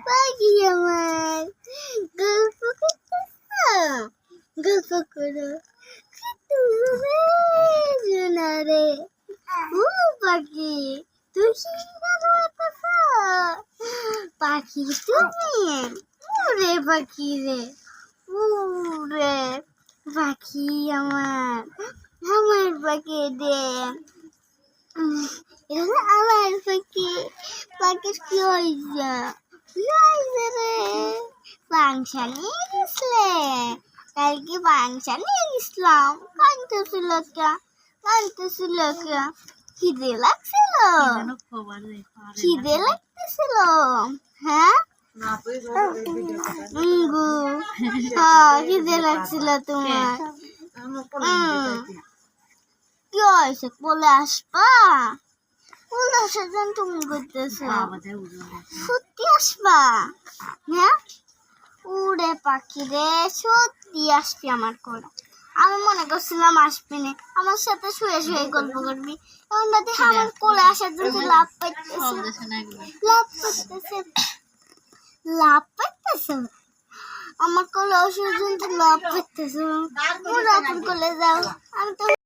পাখি আমার গল্প করতেছ, গল্প করো শোনা রে। ও পাখি তুই পাখি তুমি ওরে পাখি রে, ওরে পাখি আমার, আমার পাখি রে, এটা আমার পাখি। পাখির কি হয়েছে, কি হয়েছে রে? পাংশা নিয়ে গেছলে কালকে, পাংশা নিয়ে গেছিলাম। কানতেছিল কে, কানতেছিল কে? খিদে লাগছিল, খিদে লাগতেছিল। হ্যাঁ খিদে লাগছিল তোমার। কি হয়েছে, বলে আসবা? বলে আসার জন্য তুমি করতেছ, সত্যি আসবা? হ্যাঁ উড়ে পাখি রে, সত্যি আসবি আমার কোলে? আমি মনে করছিলাম আসবি না, আমার সাথে শুয়ে শুয়ে গল্প করবি। এখন দেখি আমার কোলে আসার জন্য লাভ পাইতেছে, লাভ পাইতেছে, লাভ পাইতেছে। আমার কোলে আসার জন্য লাভ পাইতেছে। কোলে যাও, আমি তো